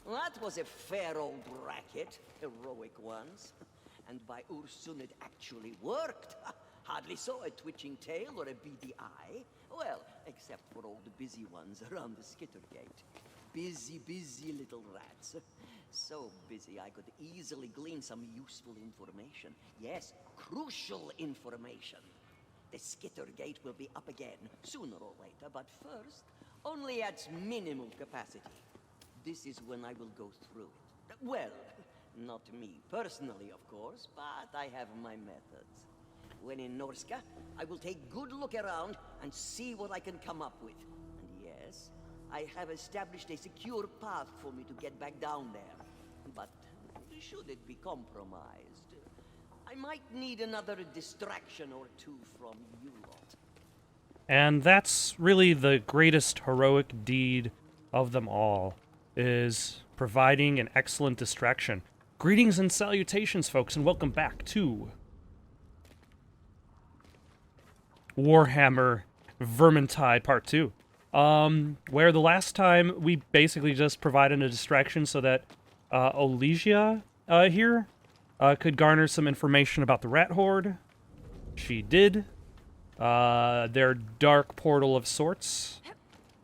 That was a fair old racket, heroic ones. And by Ursun it actually worked. Hardly saw a twitching tail or a beady eye. Well, except for all the busy ones around the Skittergate. Busy, busy little rats. So busy I could easily glean some useful information. Yes, crucial information. The Skittergate will be up again, sooner or later, but first, only at minimum capacity. This is when I will go through it. Well, not me personally, of course, but I have my methods. When in Norska, I will take good look around and see what I can come up with. And yes, I have established a secure path for me to get back down there. But should it be compromised, I might need another distraction or two from you lot. And that's really the greatest heroic deed of them all, is providing an excellent distraction. Greetings and salutations, folks, and welcome back to Warhammer Vermintide Part 2. Where the last time we basically just provided a distraction so that Olesia here could garner some information about the Rat Horde. She did. Their dark portal of sorts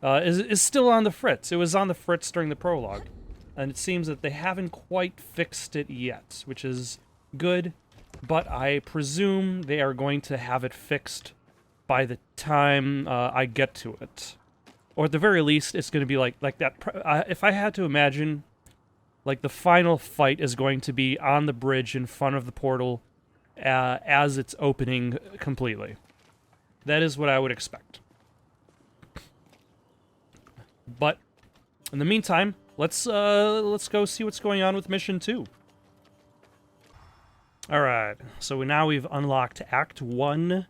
is still on the fritz. It was on the fritz during the prologue. And it seems that they haven't quite fixed it yet, which is good. But I presume they are going to have it fixed by the time I get to it. Or at the very least, it's going to be like that. If I had to imagine, like the final fight is going to be on the bridge in front of the portal as it's opening completely. That is what I would expect. But in the meantime, let's go see what's going on with Mission 2. Alright, so we've unlocked Act 1,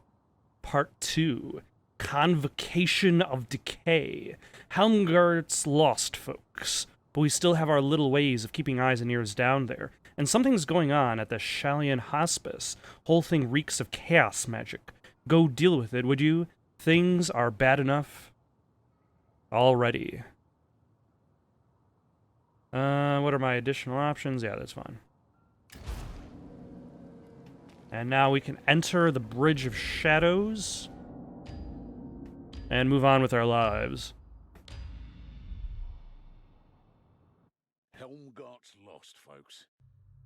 Part 2. Convocation of Decay. Helmgart's lost, folks. But we still have our little ways of keeping eyes and ears down there. And something's going on at the Shalian Hospice. Whole thing reeks of chaos magic. Go deal with it, would you? Things are bad enough already. What are my additional options? Yeah, that's fine. And now we can enter the Bridge of Shadows and move on with our lives. Helmgart's lost, folks.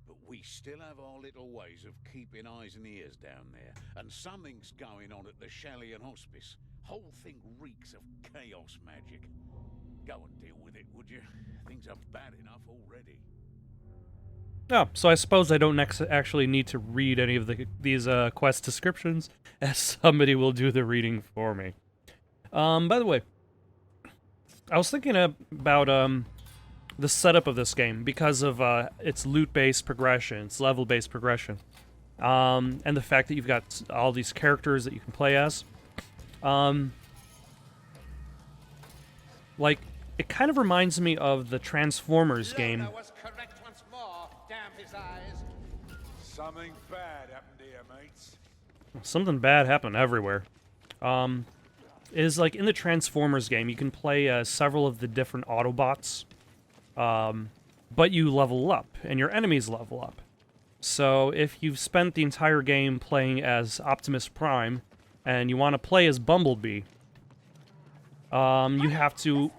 But we still have our little ways of keeping eyes and ears down there. And something's going on at the Shalian Hospice. Whole thing reeks of chaos magic. Go and deal with it, would you? Things are bad enough already. Oh, so I suppose I don't actually need to read any of these quest descriptions, as somebody will do the reading for me. By the way, I was thinking about the setup of this game because of its loot-based progression, its level-based progression, and the fact that you've got all these characters that you can play as. Like, it kind of reminds me of the Transformers game. Something bad happened here, mates. Something bad happened everywhere. Is like in the Transformers game, you can play several of the different Autobots, but you level up, and your enemies level up. So if you've spent the entire game playing as Optimus Prime, and you want to play as Bumblebee, you have to...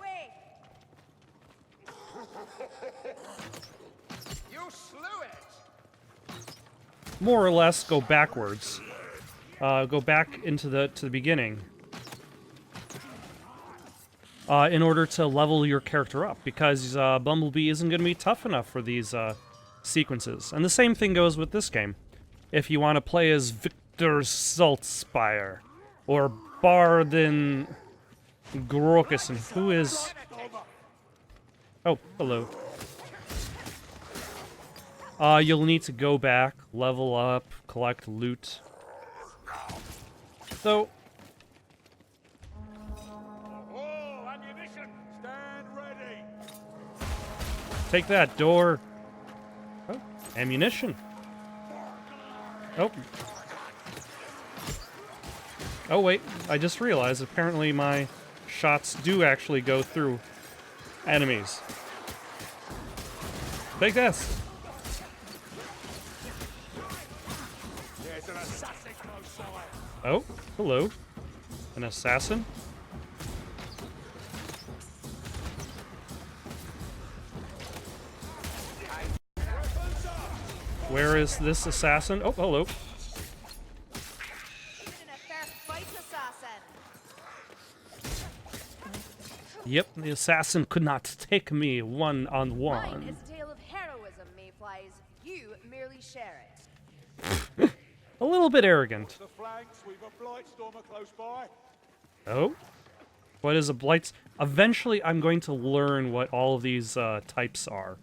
more or less go backwards. Go back into the beginning. In order to level your character up, because Bumblebee isn't going to be tough enough for these sequences. And the same thing goes with this game. If you want to play as Victor Saltspire, or Bardin Grokusen, who is... oh, hello. You'll need to go back, level up, collect loot. So... Oh, ammunition! Stand ready! take that door. Oh, ammunition. Oh. Oh, wait. I just realized apparently my shots do actually go through enemies. Take this. There's an assassin close by. Oh, hello. An assassin? Where is this assassin? Oh, hello. Yep, the assassin could not take me one-on-one. Mine is a tale of heroism, Mayflies. You merely share it. A little bit arrogant. The flanks, we've a Blightstormer close by. Oh? What is a blight? Eventually, I'm going to learn what all of these types are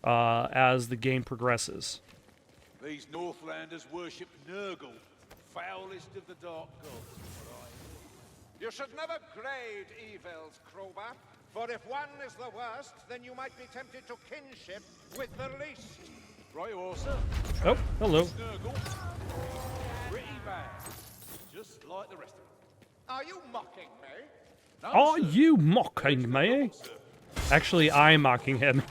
as the game progresses. These Northlanders worship Nurgle, foulest of the dark gods. You should never grade evils, Crowbar. For if one is the worst, then you might be tempted to kinship with the least. Right, also. Oh, hello. Nurgle. Pretty bad. Just like the rest of them. Are you mocking me? No, Are sir. you mocking me? Sir. Actually, I'm mocking him.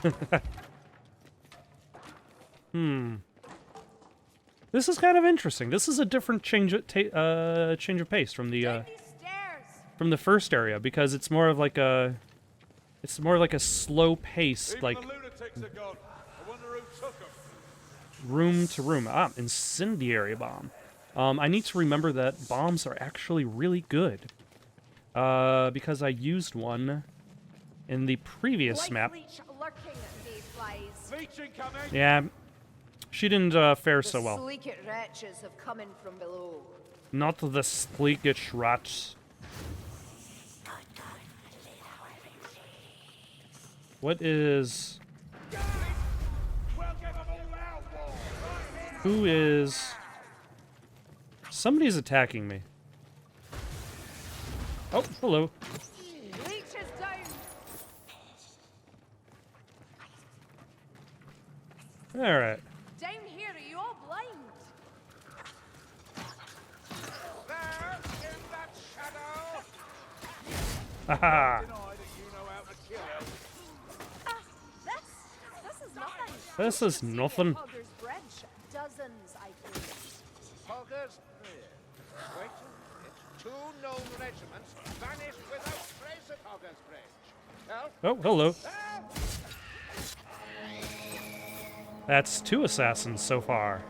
This is kind of interesting. This is a different change of pace from the Down these stairs. from the first area because it's more of like a slow pace, Even like the lunatics are gone. I wonder who took them. room to room. Ah, incendiary bomb. I need to remember that bombs are actually really good. Because I used one in the previous map. Leech lurking, Mayflies. Leech incoming. Yeah, she didn't fare so The well. sleeked wretches have come in from below. Not the sleekish rats. What is... We'll give them all out, war. Who is... Somebody's attacking me. Oh, hello. Leech is down. Alright. Down here, are you all blind? There, in that shadow. Haha. Deny that you know how to kill elves. Ah, this is nothing. This is nothing. Hogger's Bridge. Dozens, I think. Hoggers Bridge. Wait a minute. Two known regiments vanished without trace at Hoggers Bridge. Help! Oh, hello. Help! That's 2 assassins so far.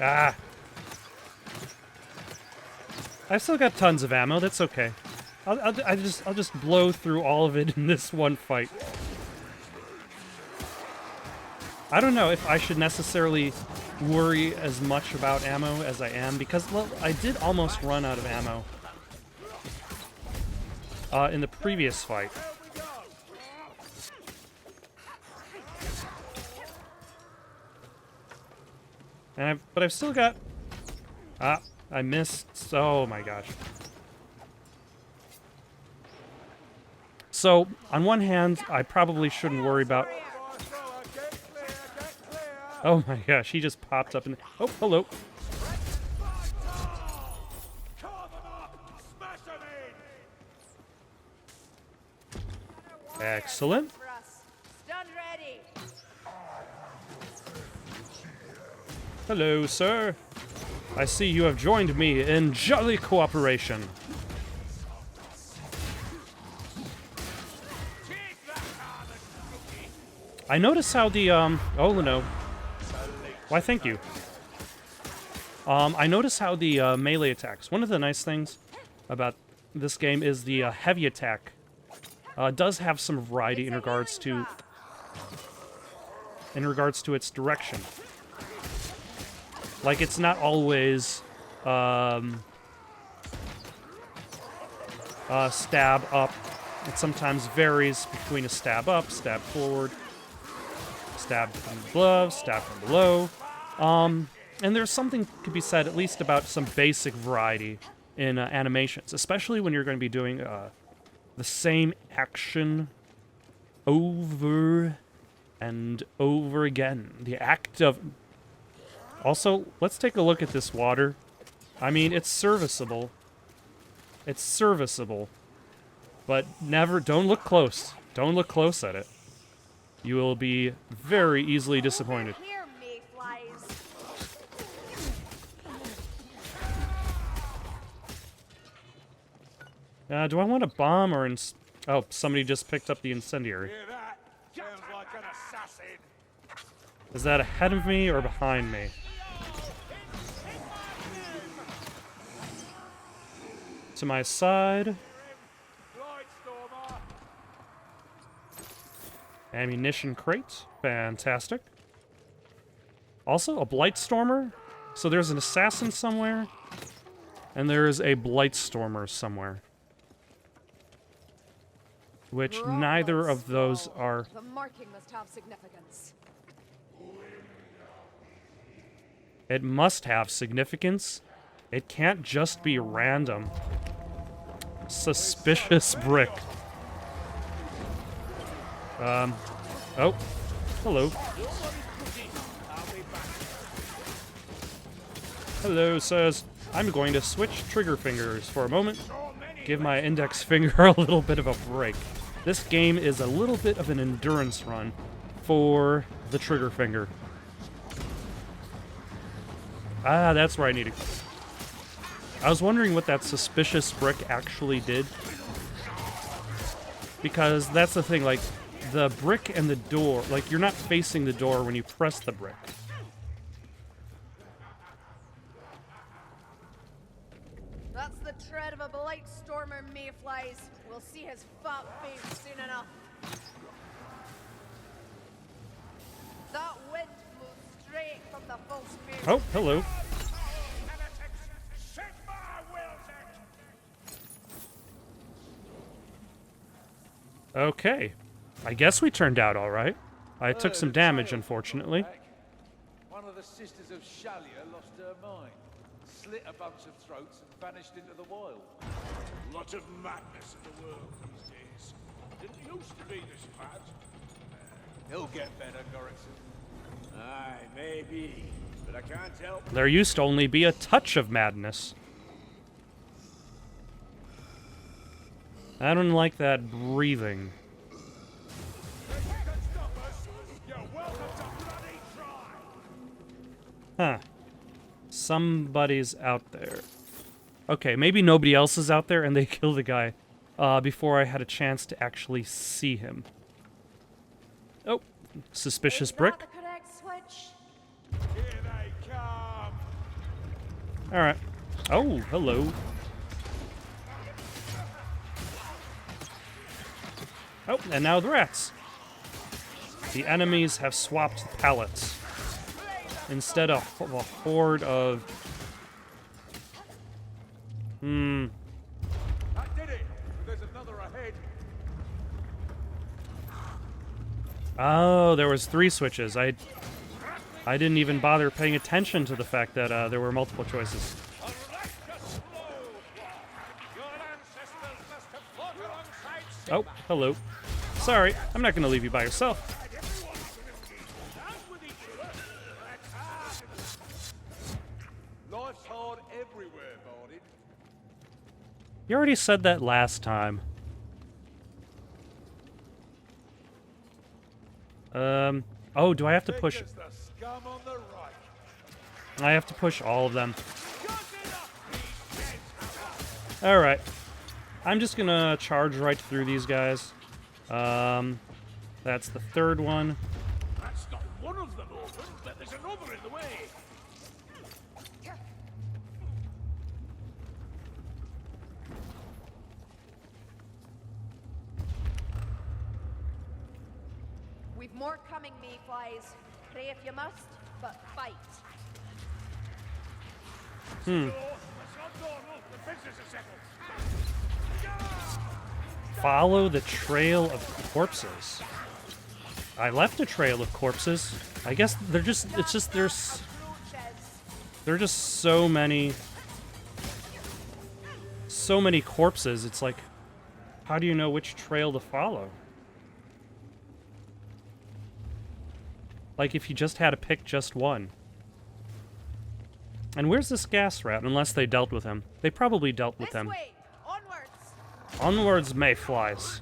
Ah. I've still got tons of ammo. That's okay. I'll just blow through all of it in this one fight. I don't know if I should necessarily worry as much about ammo as I am because, well, I did almost run out of ammo in the previous fight. But I've still got... Ah, I missed. Oh my gosh. So, on one hand, I probably shouldn't worry about... Oh my gosh, he just popped up and... Oh, hello. Excellent. For us. Stand ready. Hello, sir. I see you have joined me in jolly cooperation. I notice how the, oh, no. Why, thank you. I notice how the melee attacks. One of the nice things about this game is the heavy attack does have some variety in regards to its direction. Like, it's not always stab up. It sometimes varies between a stab up, stab forward, stab from above, stab from below. And there's something to be said, at least about some basic variety in animations, especially when you're going to be doing the same action over and over again. The act of... Also, let's take a look at this water. I mean, it's serviceable, It's serviceable. But never, don't look close. Don't look close at it. You will be very easily disappointed. Over here, mayflies. Do I want a bomb or oh, somebody just picked up the incendiary. Hear that? Sounds like an assassin. Is that ahead of me or behind me? To my side. Blightstormer. Ammunition crate. Fantastic. Also, a Blightstormer. So there's an assassin somewhere. And there's a Blightstormer somewhere. Which neither of those are... The marking must have significance. It must have significance. It can't just be random. Suspicious brick. Oh. Hello. Hello, sirs. I'm going to switch trigger fingers for a moment. Give my index finger a little bit of a break. This game is a little bit of an endurance run for the trigger finger. Ah, that's where I need to... I was wondering what that suspicious brick actually did. Because that's the thing, like, the brick and the door, like, you're not facing the door when you press the brick. That's the tread of a Blightstormer, mayflies. We'll see his fat face soon enough. That wind blows straight from the false moon. Oh, hello. Okay. I guess we turned out all right. I took some damage, unfortunately. One of the sisters of Shalia lost her mind, slit a bunch of throats and vanished into the wild. Lot of madness in the world these days. Didn't used to be this bad. He'll get better, Gorrickson. Aye, maybe. But I can't help. There used to only be a touch of madness. I don't like that breathing. Huh. Somebody's out there. Okay, maybe nobody else is out there and they killed the guy before I had a chance to actually see him. Oh, suspicious brick. Is that the correct switch? Here they come. Alright. Oh, hello. Oh, and now the rats. The enemies have swapped pallets. Instead of a horde of... That did it. There's another ahead. Oh, there was 3 switches. I didn't even bother paying attention to the fact that there were multiple choices. Oh, hello. Sorry, I'm not going to leave you by yourself. Life's hard everywhere, Bardin. You already said that last time. Oh, do I have to push... There's the scum on the right. I have to push all of them. Alright. I'm just gonna charge right through these guys. That's the 3rd one. That's not one of them open, but there's another in the way. We've more coming, mayflies. Pray if you must, but fight. Hmm. Let's not go on. The business is settled. Follow the trail of corpses. I left a trail of corpses. I guess they're just, it's just, there are just so many corpses. It's like, how do you know which trail to follow? Like if you just had to pick just one. And where's this gas rat? Unless they dealt with him. They probably dealt with This him. way! On Onwards, mayflies.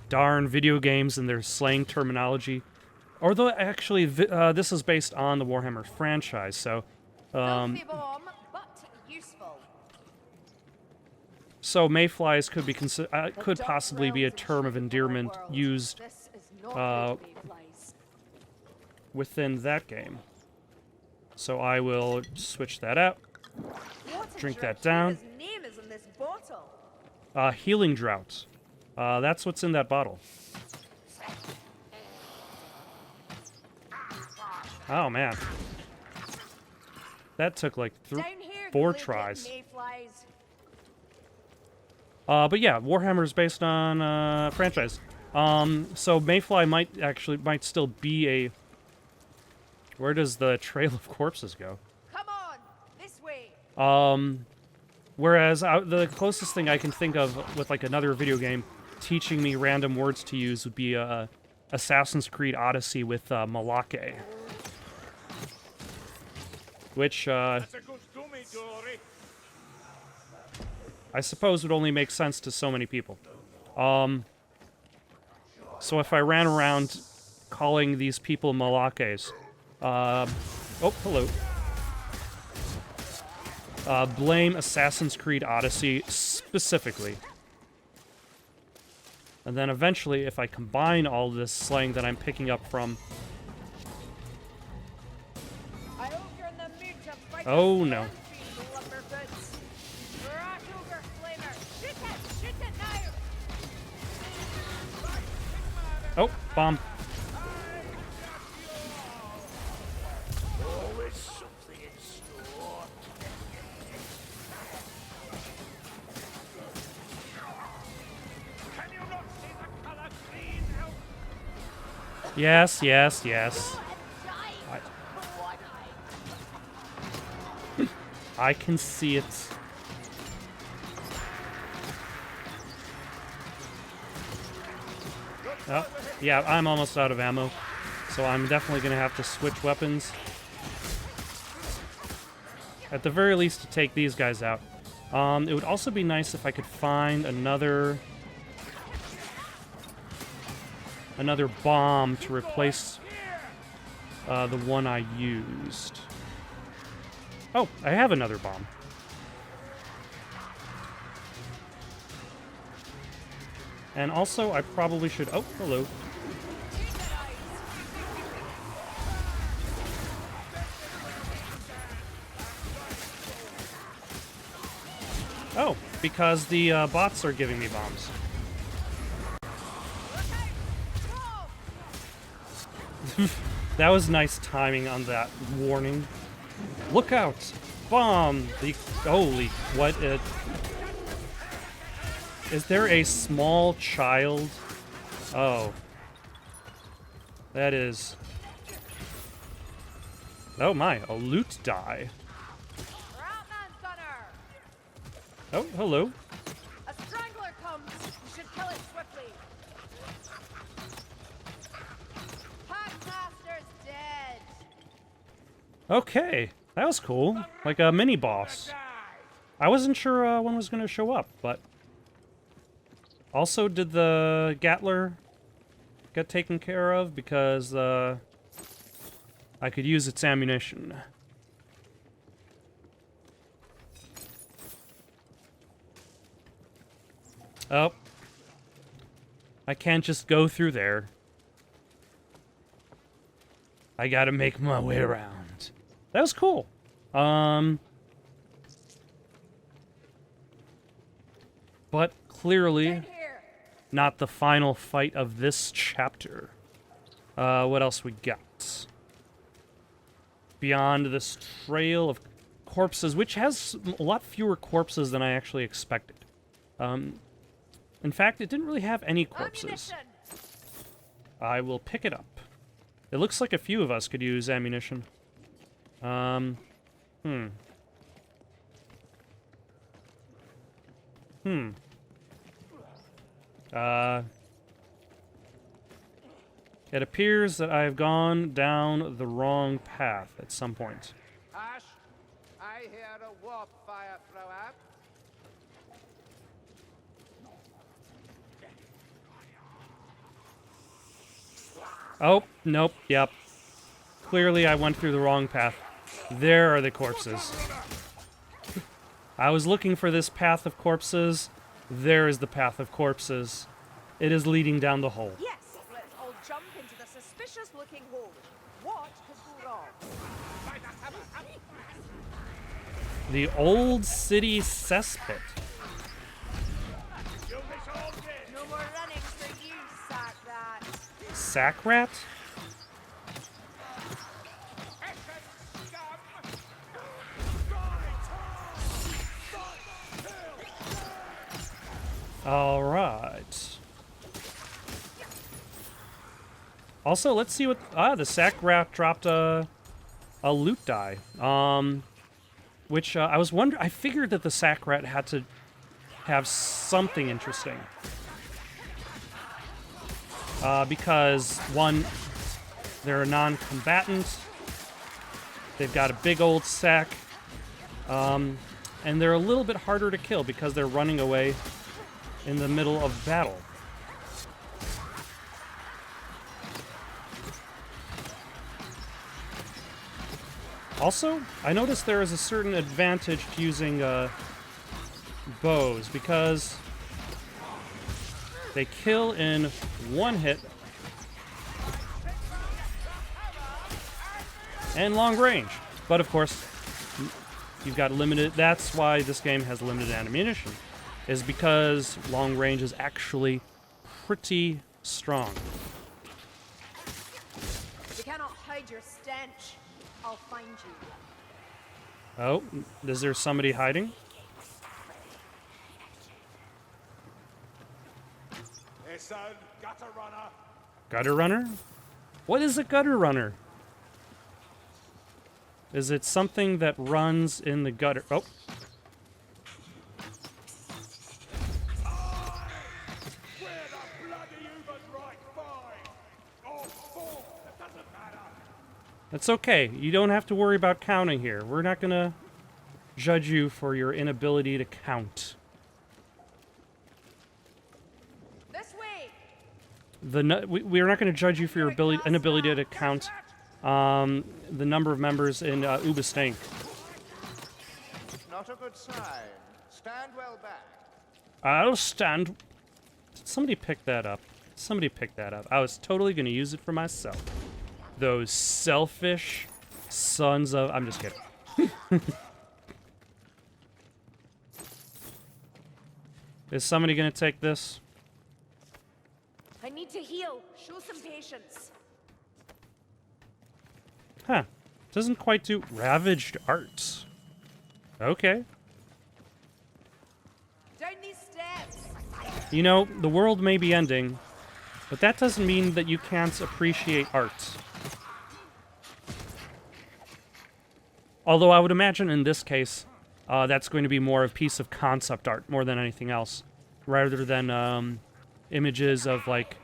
Darn video games and their slang terminology. Although, actually, this is based on the Warhammer franchise, so... Filthy bomb, but useful. So mayflies could be could The possibly be a dark term of realms endearment our world. used This is not uh, good mayflies. within that game. So I will switch that out. What a Drink that Dracula's down. name is in this bottle. Healing drought. That's what's in that bottle. Oh man, that took like Down here, 4 glided tries. mayflies. But yeah, Warhammer is based on franchise. So Mayfly might still be a. Where does the Trail of Corpses go? Come on, this way. Whereas the closest thing I can think of with like another video game teaching me random words to use would be Assassin's Creed Odyssey with Malake. Which, I suppose would only make sense to so many people. So if I ran around calling these people Malakes, oh, hello. Blame Assassin's Creed Odyssey specifically. And then eventually, if I combine all this slang that I'm picking up from... I hope you're in the mood to fight Oh, the no. Stormfiend, Lumberboots. Rat Ogre Flamer. Shoot it now. Oh, bomb. Always something in store. Can you not see the color green now? Yes, yes, yes. I can see it. Oh, yeah, I'm almost out of ammo. So I'm definitely going to have to switch weapons. At the very least to take these guys out. It would also be nice if I could find another bomb to replace the one I used. Oh, I have another bomb. And also, I probably should... Oh, hello. Oh, because the bots are giving me bombs. That was nice timing on that warning. Look out! Bomb! Holy, what it... Is there a small child? Oh. That is... Oh my, a loot die. Ratman Gunner. Oh, hello. A strangler comes. You should kill it swiftly. Packmaster's dead. Okay, that was cool. Like a mini boss. I wasn't sure when was going to show up, but... Also, did the Gatler get taken care of? Because I could use its ammunition. Oh. I can't just go through there. I gotta make my way around. That was cool. But clearly... Down here. not the final fight of this chapter. What else we got? Beyond this trail of corpses, which has a lot fewer corpses than I actually expected. In fact, it didn't really have any corpses. Ammunition. I will pick it up. It looks like a few of us could use ammunition. It appears that I have gone down the wrong path at some point. Ash, I hear a warp fire thrower. Oh, nope, yep. Clearly I went through the wrong path. There are the corpses. I was looking for this path of corpses. There is the path of corpses. It is leading down the hole. Yes, let's all jump into the suspicious-looking hole. What could go wrong? The old city cesspit. No more running for you, sack rat. Sack rat? All right. Also, let's see what... the sack rat dropped a loot die. Which, I was wondering... I figured that the sack rat had to have something interesting. Because, one, they're a non-combatant. They've got a big old sack. And they're a little bit harder to kill because they're running away in the middle of battle. Also, I noticed there is a certain advantage to using bows because they kill in one hit and long range. But of course, you've got limited. That's why this game has limited ammunition, is because long range is actually pretty strong. You cannot hide your stench. I'll find you. Oh, is there somebody hiding? Listen, gutter runner. Gutter runner? What is a gutter runner? Is it something that runs in the gutter? Oh. That's okay. You don't have to worry about counting here. We're not gonna judge you for your inability to count. This way. We're not going to judge you for your inability to count the number of members in Ubestank. Not a good sign. Stand well back. I'll stand. Did somebody pick that up? Somebody picked that up. I was totally going to use it for myself. Those selfish sons of... I'm just kidding. Is somebody going to take this? I need to heal. Show some patience. Huh. Doesn't quite do ravaged arts. Okay. Down these steps. You know, the world may be ending, but that doesn't mean that you can't appreciate art. Although I would imagine in this case, that's going to be more of piece of concept art more than anything else, rather than images of like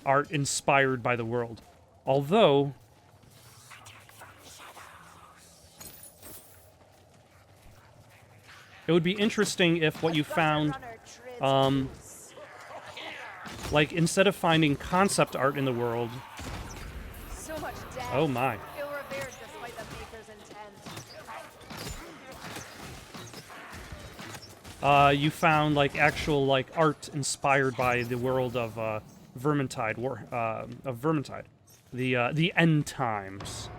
art inspired by the world. Although it would be interesting if what you found, like instead of finding concept art in the world, So much death. oh my. Feel revered despite the maker's intent. You found like actual like art inspired by the world of Vermintide, of Vermintide, the end times.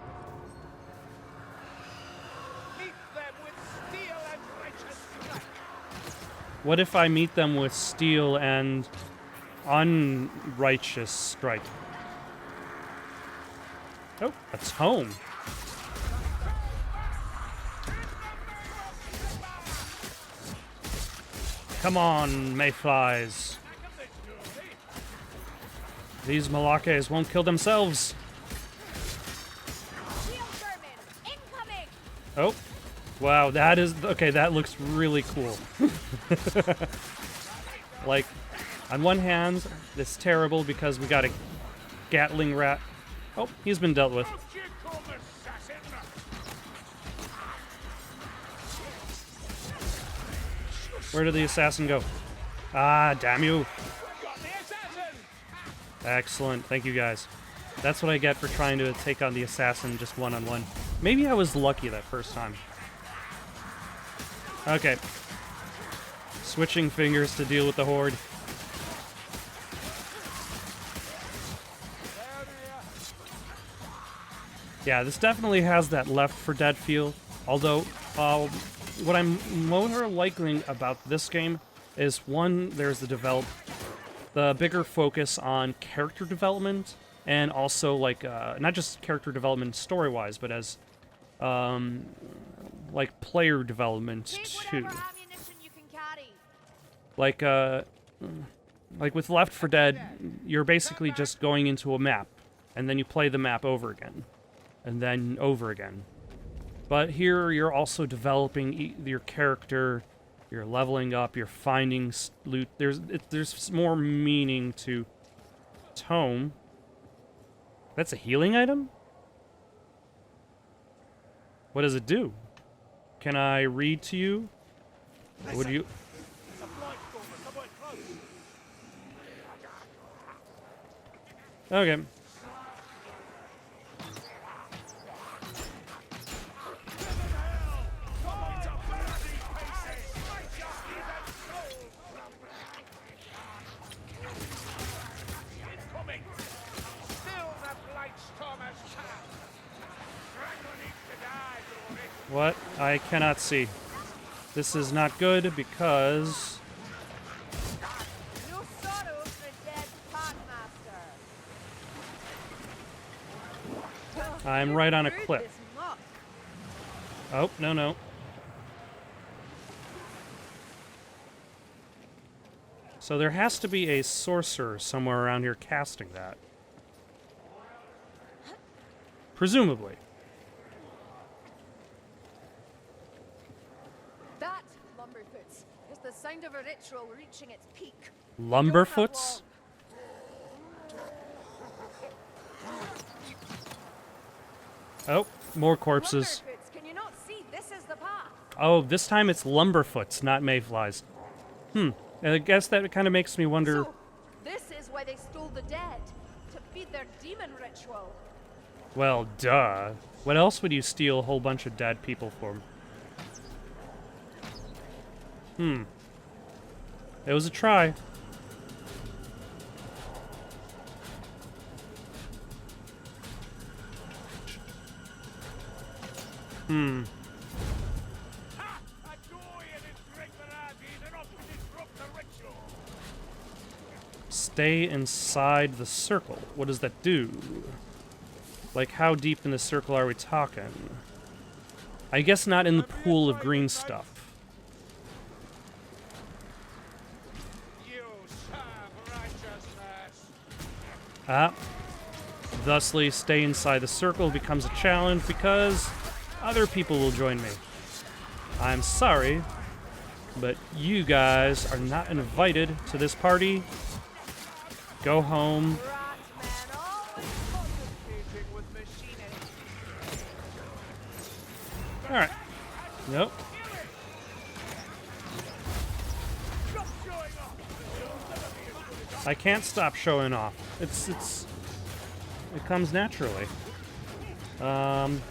Meet them with steel and righteous strike. What if I meet them with steel and unrighteous strike? Oh, that's home. Come on, mayflies. These Malakes won't kill themselves. Shield vermin incoming. Oh, wow, that is... Okay, that looks really cool. Like, on one hand, it's terrible because we got a Gatling rat. Oh, he's been dealt with. Where did the assassin go? Ah, damn you. Excellent. Thank you, guys. That's what I get for trying to take on the assassin just one-on-one. Maybe I was lucky that first time. Okay. Switching fingers to deal with the horde. Yeah, this definitely has that Left 4 Dead feel. Although, what I'm more liking about this game is, one, there's the bigger focus on character development, and also, like, not just character development story-wise, but as, like, player development, too. Ammunition you can carry. Like with Left 4 Dead, you're basically just going into a map, and then you play the map over again, and then over again. But here, you're also developing your character, you're leveling up, you're finding loot. There's more meaning to Tome. That's a healing item? What does it do? Can I read to you? Would you... Okay. What? I cannot see. This is not good because... No sorrow for a dead packmaster. I'm right on a Rude, cliff. this muck. Oh, no. So there has to be a sorcerer somewhere around here casting that. Presumably. That, Lumberfoots, is the sound of a ritual reaching its peak. Lumberfoots? Oh, more corpses. Lumberfoots, can you not see? This is the path. Oh, this time it's lumberfoots, not mayflies. I guess that kind of makes me wonder... So, this is why they stole the dead, to feed their demon ritual. Well, duh. What else would you steal a whole bunch of dead people for? It was a try. Stay inside the circle. What does that do? Like, how deep in the circle are we talking? I guess not in the pool of green stuff. Thusly, stay inside the circle becomes a challenge because other people will join me. I'm sorry, but you guys are not invited to this party. Go home. Ratman, always concentrating with machinery. Alright. Nope. I can't stop showing off. It comes naturally. You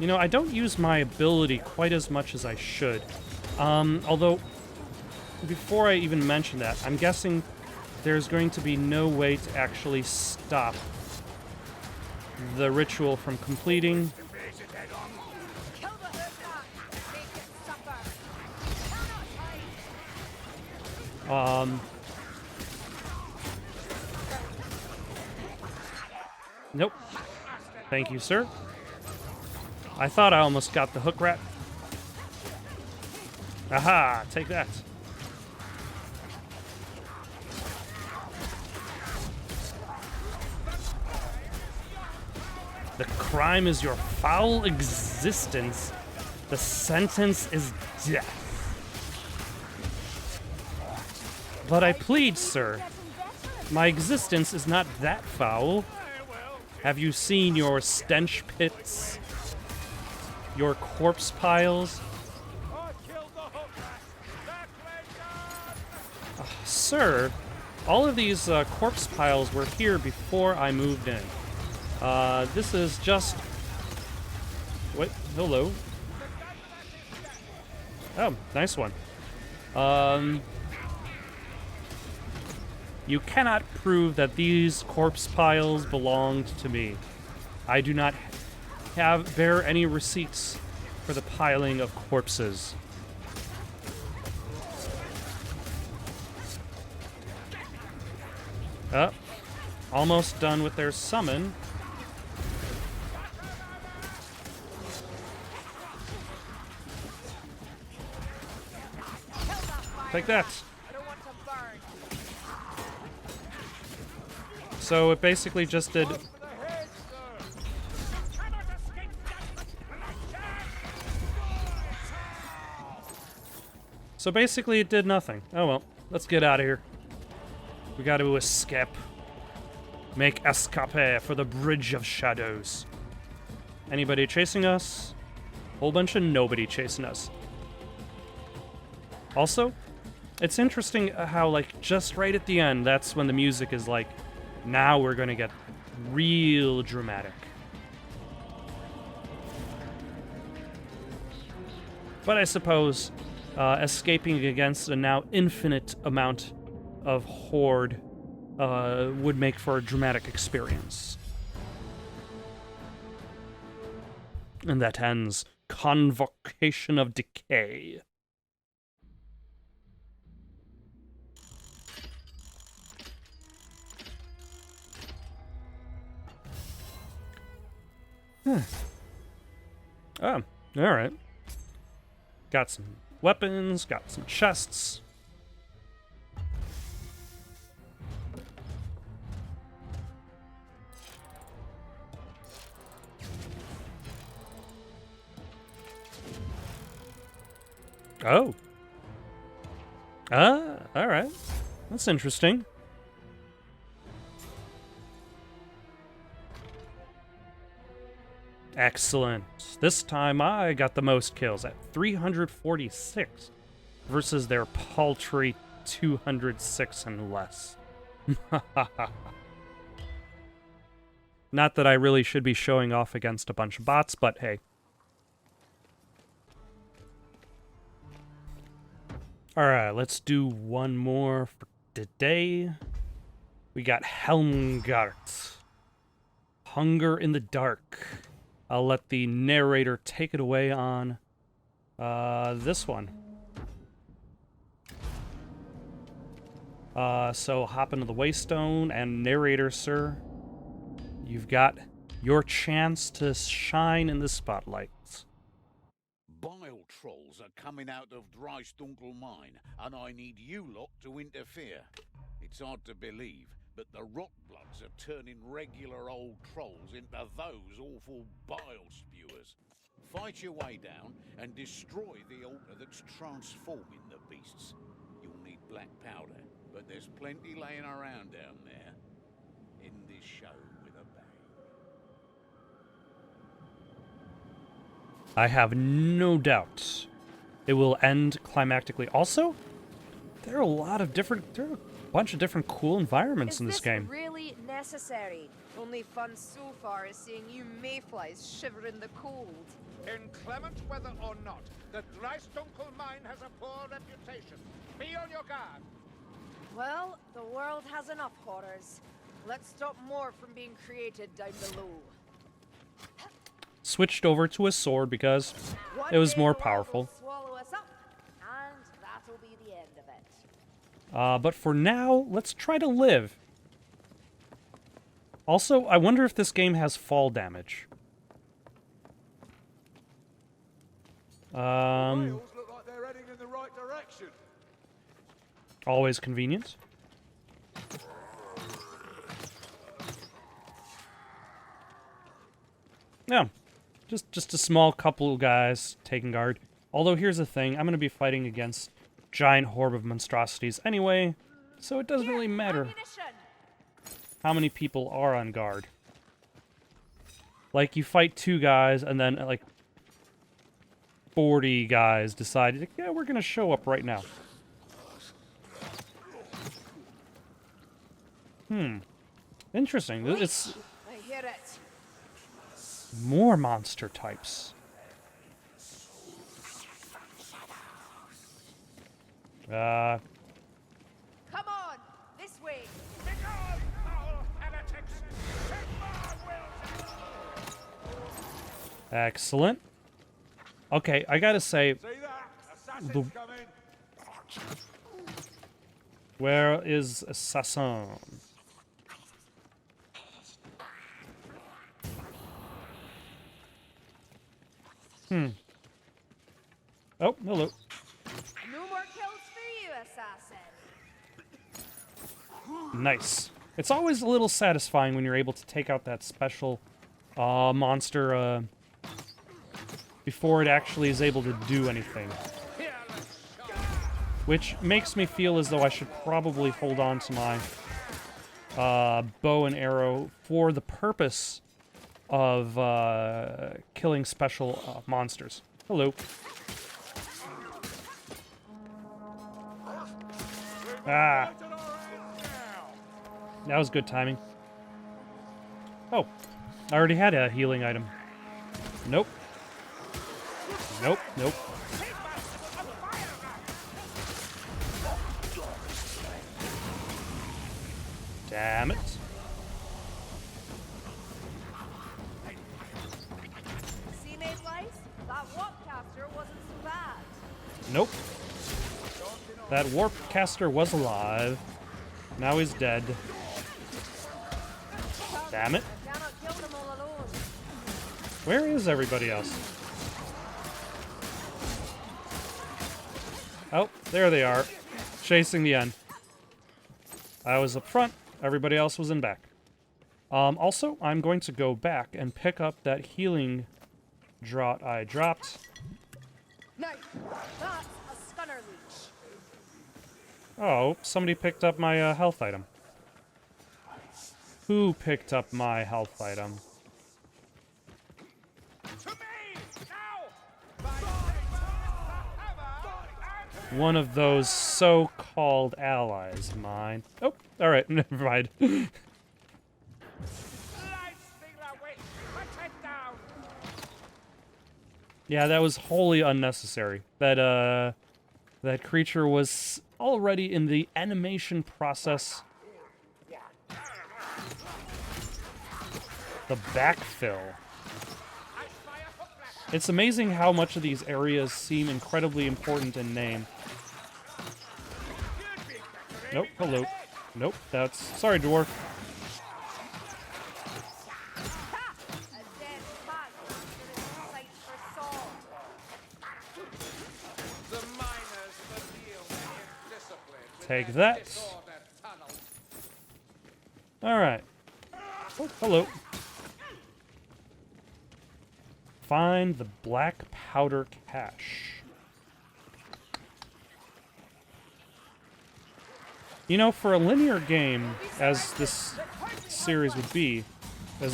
know, I don't use my ability quite as much as I should. Although, before I even mention that, I'm guessing there's going to be no way to actually stop the ritual from completing. Kill the Hurkah, make it suffer. Cannot hide. Nope. Thank you, sir. I thought I almost got the hook rat. Aha! Take that. The crime is your foul existence. The sentence is death. But I plead, sir. My existence is not that foul. Have you seen your stench pits? Your corpse piles? sir, all of these corpse piles were here before I moved in. This is just... Wait, hello. Oh, nice one. You cannot prove that these corpse piles belonged to me. I do not bear any receipts for the piling of corpses. Oh, almost done with their summon. Take that. I don't want to burn. So it basically just did... So basically it did nothing. Oh well, let's get out of here. We got to escape. Make escape for the Bridge of Shadows. Anybody chasing us? Whole bunch of nobody chasing us. Also, it's interesting how, like, just right at the end, that's when the music is like, now we're gonna get real dramatic. But I suppose escaping against a now infinite amount of horde would make for a dramatic experience. And that ends Convocation of Decay. Oh, alright. Got some weapons, got some chests. Oh. Alright. That's interesting. Excellent. This time I got the most kills at 346 versus their paltry 206 and less. Not that I really should be showing off against a bunch of bots, but hey. Alright, let's do one more for today. We got Helmgart. Hunger in the Dark. I'll let the narrator take it away on this one. So hop into the Waystone, and narrator, sir, you've got your chance to shine in the spotlights. Bile trolls are coming out of Dreisdunkel mine, and I need you lot to interfere. It's hard to believe, but the Rotbloods are turning regular old trolls into those awful bile spewers. Fight your way down and destroy the altar that's transforming the beasts. You'll need black powder, but there's plenty laying around down there. End this show with a bang. I have no doubt it will end climactically. Also, there are a lot of different... There are a bunch of different cool environments in this game. Is this really necessary? Only fun so far is seeing you mayflies shiver in the cold. Inclement weather or not, the Dreisdunkel mine has a poor reputation. Be on your guard. Well, the world has enough horrors. Let's stop more from being created down below. Switched over to a sword because it was more powerful. Swallow us up, and that'll be the end of it. But for now, let's try to live. Also, I wonder if this game has fall damage. Whales look like they're heading in the right direction. Always convenient. Yeah, just a small couple of guys taking guard. Although here's the thing, I'm going to be fighting against giant horde of monstrosities anyway, so it doesn't really matter how many people are on guard. Like, you fight 2 guys, and then, like, 40 guys decide, yeah, we're going to show up right now. Interesting. It's I hear it. more monster types. Come on, this way. Begone, foul heretics! Sigmar will Excellent. Okay, I gotta say, See that? Assassin's The- coming. where is Assassin? Oh, hello. No more kills for you, assassin. Nice. It's always a little satisfying when you're able to take out that special monster before it actually is able to do anything. Which makes me feel as though I should probably hold on to my bow and arrow for the purpose of killing special monsters. Hello. Ah. That was good timing. Oh, I already had a healing item. Nope. Nope, nope. Damn it. See, Mayflies? That warpcaster wasn't so bad. Nope. That warp caster was alive. Now he's dead. Damn it. I cannot kill them all alone. Where is everybody else? Oh, there they are. Chasing the end. I was up front. Everybody else was in back. Also, I'm going to go back and pick up that healing draught I dropped. No, that's a stunner leech. Oh, somebody picked up my health item. Who picked up my health item? To me! Now! One of those so-called allies of mine. Oh, alright, never mind. Yeah, that was wholly unnecessary. That creature was already in the animation process. The backfill. It's amazing how much of these areas seem incredibly important in name. Nope, hello. Nope, that's... Sorry, dwarf. A dead bug that is sight for Saul. The miners of the deal with discipline. with Take their that. disordered tunnels. Alright. Oh, hello. Find the black powder cache. You know, for a linear game, as this series would be, there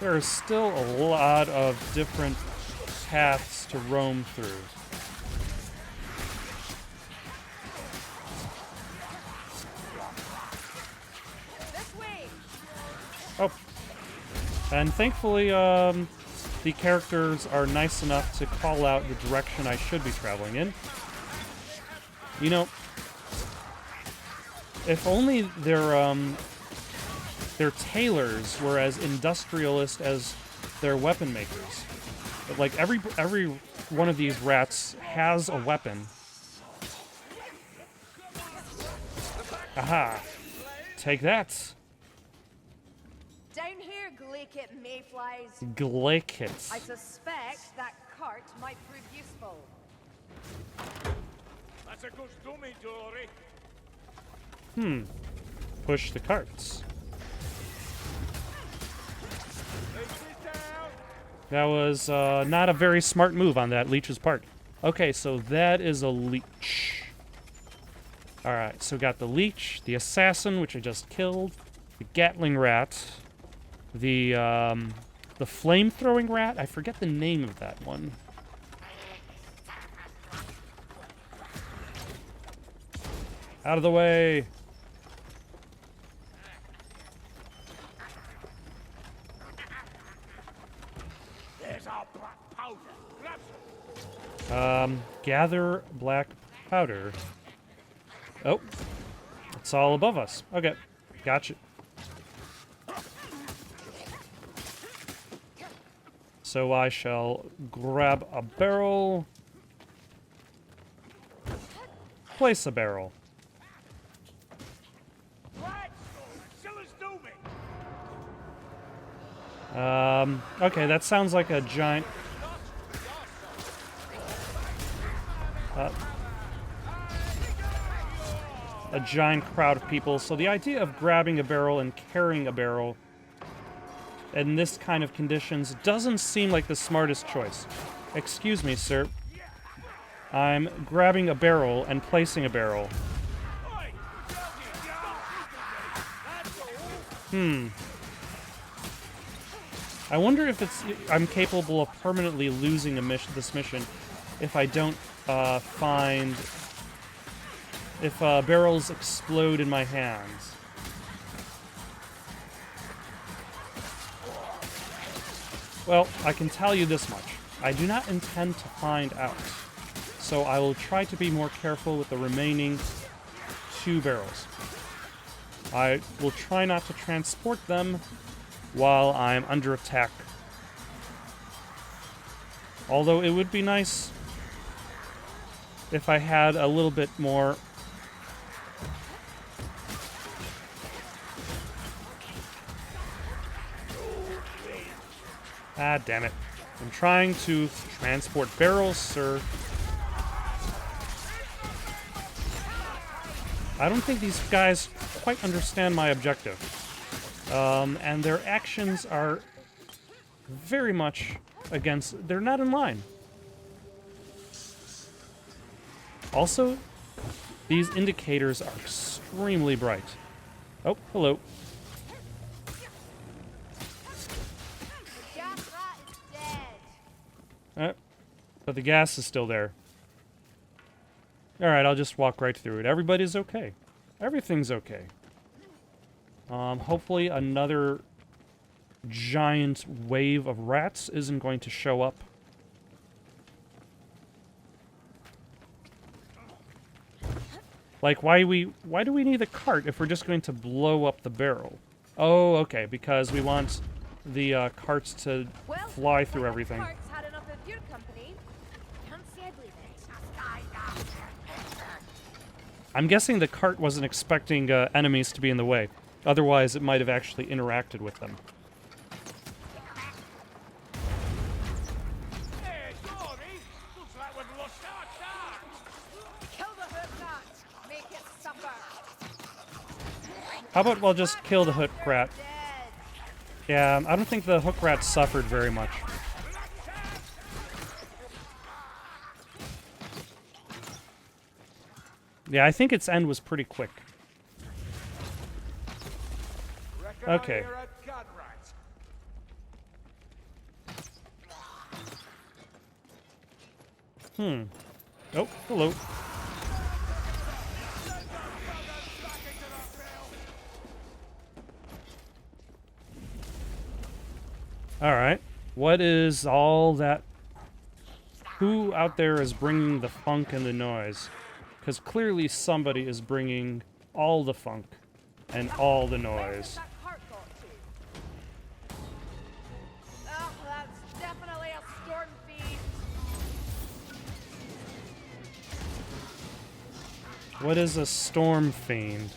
are still a lot of different paths to roam through. This way. Oh. And thankfully, the characters are nice enough to call out the direction I should be traveling in. You know, if only their tailors were as industrialist as their weapon makers. But like every one of these rats has a weapon. Aha! Take that. Down here, Glaikit mayflies. Glaikits. I suspect that cart might prove useful. That's a good dummy, Dory. Push the carts. That was not a very smart move on that leech's part. Okay, so that is a leech. Alright, so we got the leech, the assassin, which I just killed, the Gatling rat, the flame-throwing rat. I forget the name of that one. Out of the way! Gather black powder. Oh, it's all above us. Okay, gotcha. So I shall grab a barrel. Place a barrel. Okay, that sounds like a giant... a giant crowd of people. So the idea of grabbing a barrel and carrying a barrel in this kind of conditions doesn't seem like the smartest choice. Excuse me, sir. I'm grabbing a barrel and placing a barrel. I wonder if I'm capable of permanently losing this mission if I don't find... if barrels explode in my hands. Well, I can tell you this much. I do not intend to find out. So I will try to be more careful with the remaining 2 barrels. I will try not to transport them while I'm under attack. Although it would be nice if I had a little bit more... Ah, damn it. I'm trying to transport barrels, sir. I don't think these guys quite understand my objective. And their actions are very much against... they're not in line. Also, these indicators are extremely bright. Oh, hello. The gas rat is dead. But the gas is still there. Alright, I'll just walk right through it. Everybody's okay. Everything's okay. Hopefully another giant wave of rats isn't going to show up. Like, why do we need a cart if we're just going to blow up the barrel? Oh, okay, because we want the carts to fly through everything. Carts had enough of your company. Can't say I believe it. I'm guessing the cart wasn't expecting enemies to be in the way. Otherwise, it might have actually interacted with them. Kill the hook rat. Make it suffer. How about we'll just kill the hook rat? Dead. Yeah, I don't think the hook rat suffered very much. Yeah, I think its end was pretty quick. Okay. Oh, hello. Alright. What is all that... who out there is bringing the funk and the noise? Because clearly somebody is bringing all the funk and all the noise. That cart got to? Oh, that's definitely a storm fiend. What is a storm fiend?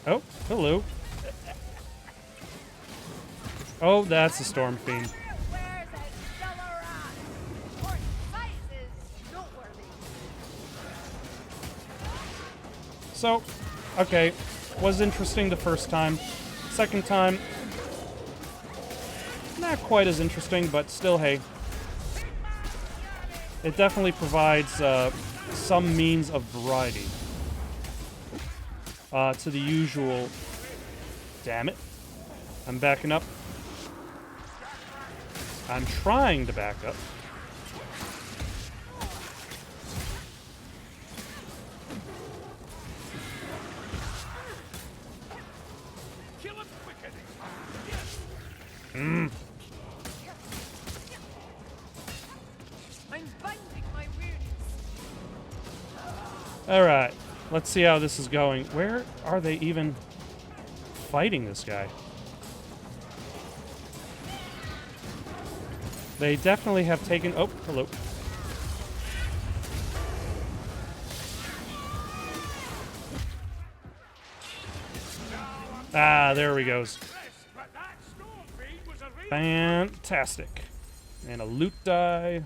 Oh, hello. Oh, that's a storm fiend. Where's a yellow rat? Or size is noteworthy. So, okay, was interesting the first time. Second time, not quite as interesting, but still, hey. It definitely provides some means of variety. To the usual... Damn it. I'm backing up. I'm trying to back up. I'm binding my wounds. Alright, let's see how this is going. Where are they even fighting this guy? They definitely have taken... Oh, hello. Ah, there we goes. Fantastic. And a loot die.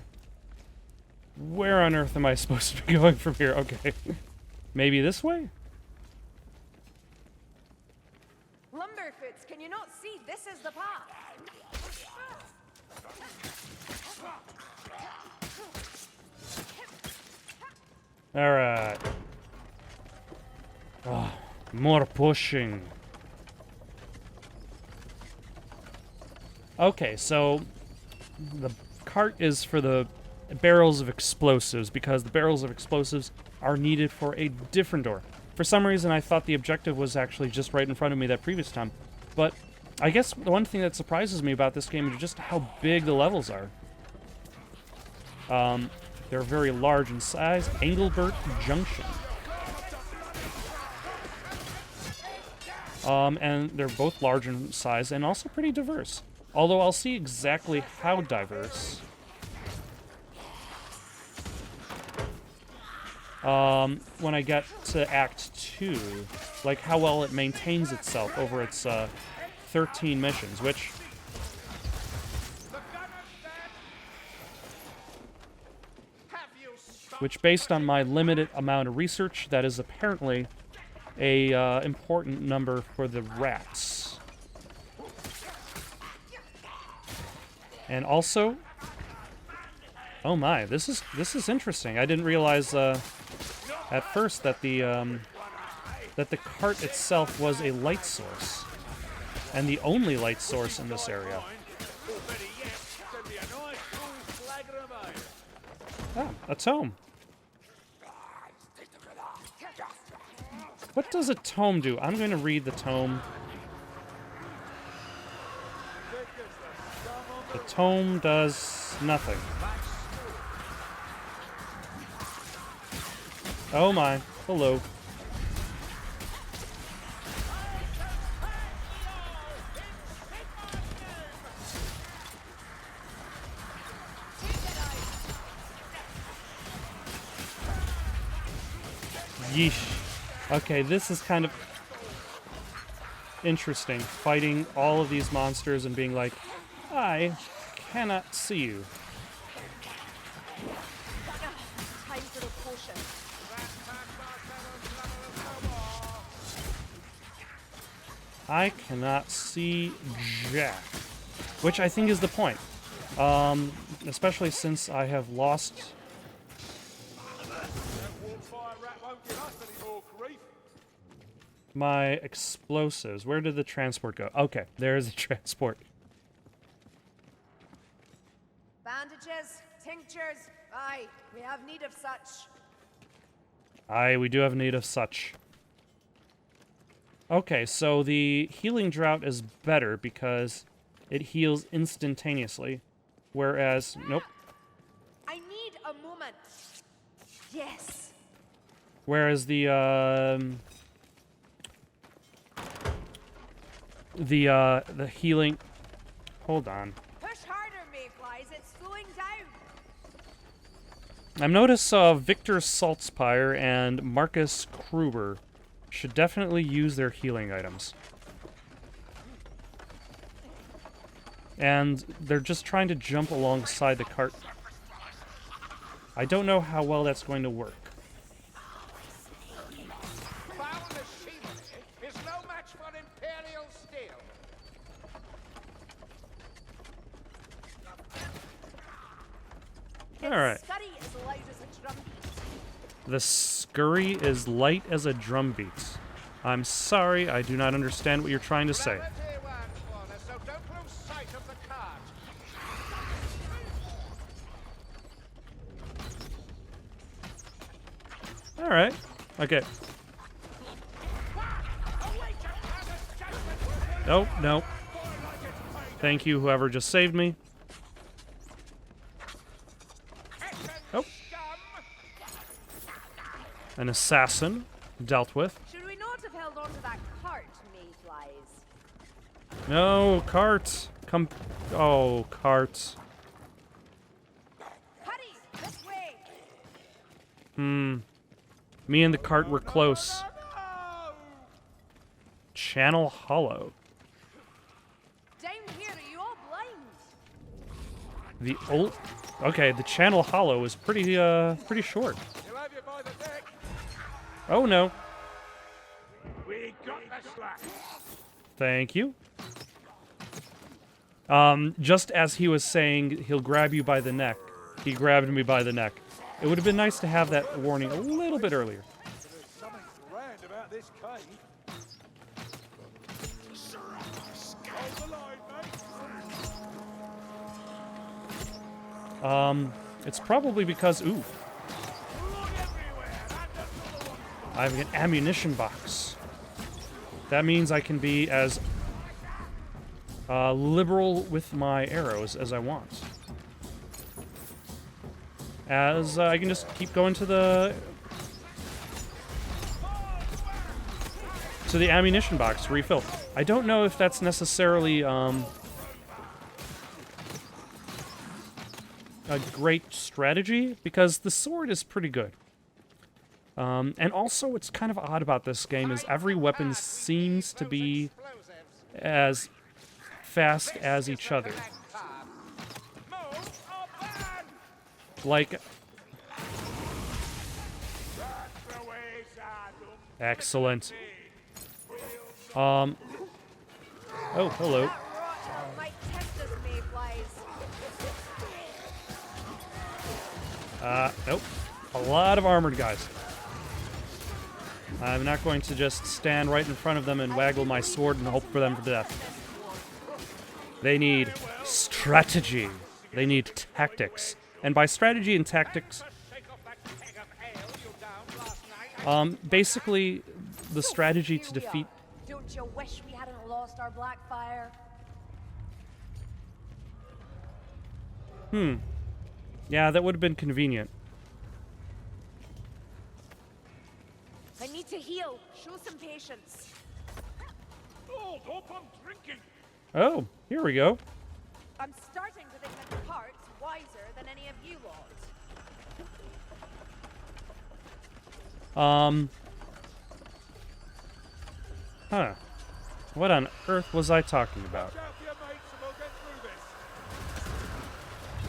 Where on earth am I supposed to be going from here? Okay. Maybe this way? Lumberfoots, can you not see? This is the path. Alright. Oh, more pushing. Okay, so the cart is for the barrels of explosives, because the barrels of explosives are needed for a different door. For some reason, I thought the objective was actually just right in front of me that previous time. But I guess the one thing that surprises me about this game is just how big the levels are. They're very large in size. Engelbert Junction. And they're both large in size and also pretty diverse. Although I'll see exactly how diverse. When I get to Act 2, like how well it maintains itself over its 13 missions, which based on my limited amount of research, that is apparently a important number for the rats. And also, oh my, this is interesting. I didn't realize at first that the cart itself was a light source, and the only light source in this area. Ah, a tome. What does a tome do? I'm going to read the tome. The tome does nothing. Oh my. Hello. Yeesh. Okay, this is kind of interesting. Fighting all of these monsters and being like, I cannot see you. Time for the potion. I cannot see jack. Which I think is the point. Especially since I have lost... my explosives. Where did the transport go? Okay, there's the transport. Bandages, tinctures. Aye, we have need of such. Aye, we do have need of such. Okay, so the healing drought is better because it heals instantaneously. Whereas, nope. I need a moment. Yes. Whereas the healing... Hold on. Push harder, Mayflies. It's slowing down. I've noticed Victor Saltzpyre and Marcus Kruber should definitely use their healing items. And they're just trying to jump alongside the cart. I don't know how well that's going to work. Foul machinery is no match for Imperial steel. Alright. Scurry is loud as a drum beat. The scurry is light as a drum beat. I'm sorry, I do not understand what you're trying to say. Gravity works, Warner, so don't lose sight of the cart. Alright. Okay. Nope, nope. Thank you, whoever just saved me. Oh. An assassin dealt with. Should we not have held on to that cart, mayflies? No, cart. Come. Oh, cart. Hurry, this way! Me and the cart were close. Channel Hollow. Down here, are you all blind? The old. Okay, the Channel Hollow is pretty short. You'll have you by the neck. Oh no. We got the slack. Thank you. Just as he was saying he'll grab you by the neck, he grabbed me by the neck. It would have been nice to have that warning a little bit earlier. There's something grand about this cave. Hold the line, mate. It's probably because, ooh, I have an ammunition box. That means I can be as liberal with my arrows as I want. As I can just keep going to the ammunition box to refill. I don't know if that's necessarily a great strategy, because the sword is pretty good. And also, what's kind of odd about this game is every weapon seems to be as fast as each other. Like... Excellent. Oh, hello. Might test us, mayflies. Nope. A lot of armored guys. I'm not going to just stand right in front of them and waggle my sword and hope for them to death. They need strategy. They need tactics. And by strategy and tactics, basically the strategy to defeat... Don't you wish we hadn't lost our black fire? Yeah, that would have been convenient. I need to heal. Show some patience. Hold up, I'm drinking. Oh, here we go. I'm starting to think that the cart's wiser than any of you lot. Huh. What on earth was I talking about? Watch out for your mates and we'll get through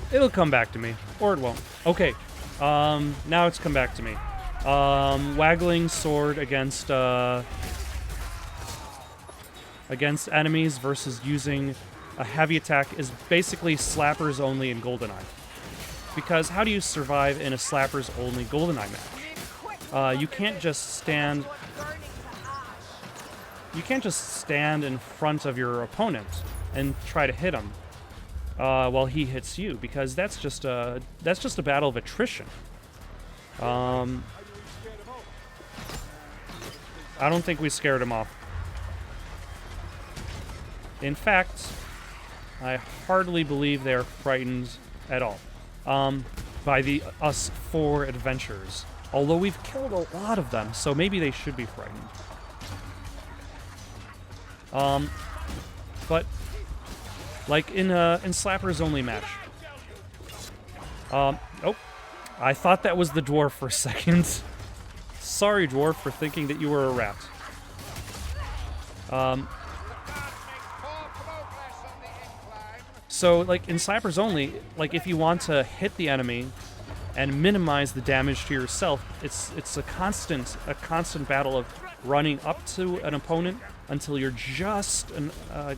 this. It'll come back to me. Or it won't. Okay. Now it's come back to me. Waggling sword against enemies versus using a heavy attack is basically slappers only in GoldenEye. Because how do you survive in a slappers only GoldenEye match? You can't just stand... You can't just stand in front of your opponent and try to hit him while he hits you, because that's just a battle of attrition. I don't think we scared him off. In fact, I hardly believe they are frightened at all by us 4 adventurers. Although we've killed a lot of them, so maybe they should be frightened. But like in Slapper's only match. Oh, I thought that was the dwarf for a second. Sorry, dwarf, for thinking that you were a rat. So, like, in Slappers only, like, if you want to hit the enemy and minimize the damage to yourself, it's a constant battle of running up to an opponent until you're just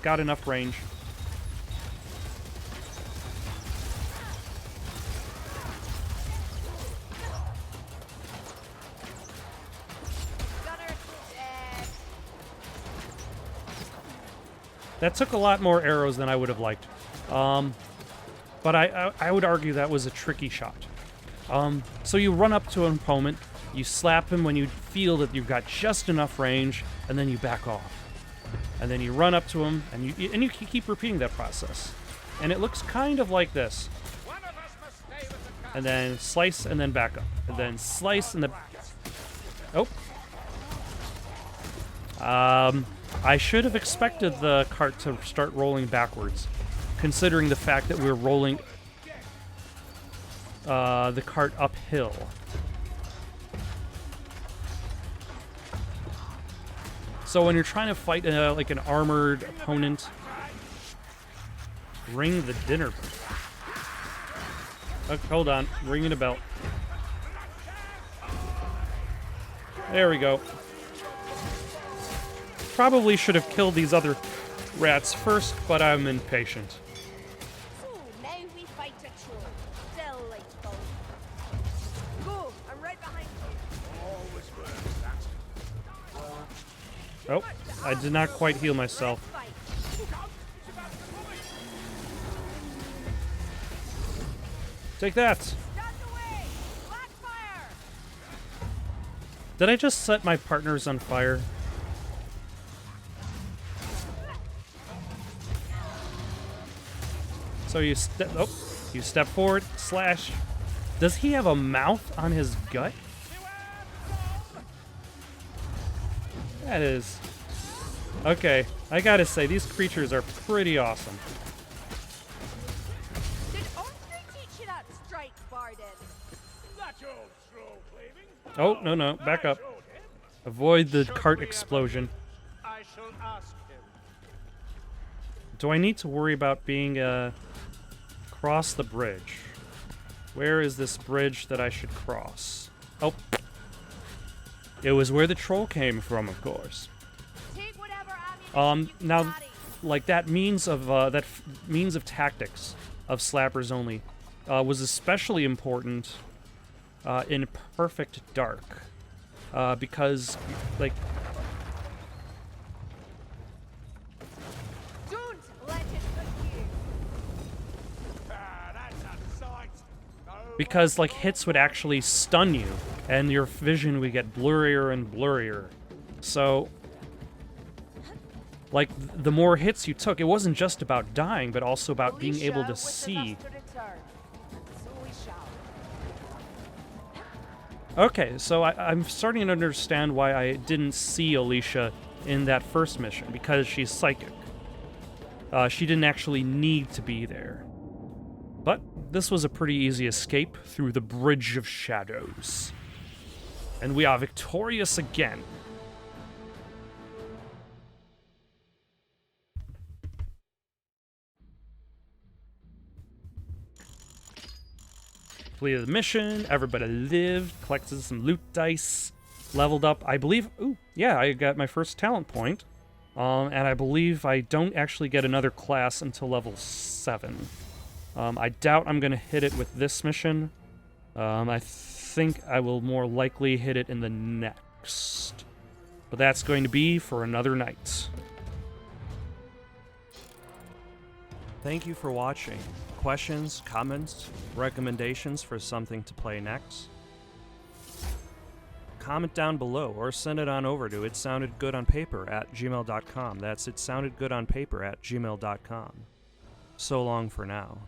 got enough range. That took a lot more arrows than I would have liked. But I would argue that was a tricky shot. So you run up to an opponent, you slap him when you feel that you've got just enough range, and then you back off. and then you run up to him, and you keep repeating that process. And it looks kind of like this. And then slice, and then back up. And then slice, and then... Oh. I should have expected the cart to start rolling backwards, considering the fact that we're rolling the cart uphill. So when you're trying to fight like an armored opponent, ring the dinner bell. Oh, hold on, ringing a bell. There we go. Probably should have killed these other rats first, but I'm impatient. So, now we fight a troll. Delightful. Go, I'm right behind you. Oh, I did not quite heal myself. Fight. Take that! Stand away! Black fire! Did I just set my partners on fire? So you step forward, slash. Does he have a mouth on his gut? That is... Okay, I gotta say, these creatures are pretty awesome. Did Andre teach you that strike, Barden? Oh, no, back up. Avoid the cart explosion. I shall ask him. Do I need to worry about being, cross the bridge? Where is this bridge that I should cross? Oh. It was where the troll came from, of course. Take whatever ammunition you Now, carry. like that means of tactics of slappers only was especially important in Perfect Dark because like Don't let it hurt you. because like hits would actually stun you and your vision would get blurrier and blurrier. So like the more hits you took, it wasn't just about dying, but also about being able to see. Okay, so I'm starting to understand why I didn't see Alicia in that first mission, because she's psychic. She didn't actually need to be there. But this was a pretty easy escape through the Bridge of Shadows. And we are victorious again. Completed the mission, everybody lived, collected some loot dice, leveled up, I believe, ooh, yeah, I got my first talent point, and I believe I don't actually get another class until level 7. I doubt I'm going to hit it with this mission. I think I will more likely hit it in the next. But that's going to be for another night. Thank you for watching. Questions, comments, recommendations for something to play next? Comment down below or send it on over to itsoundedgoodonpaper@gmail.com. That's itsoundedgoodonpaper@gmail.com. So long for now.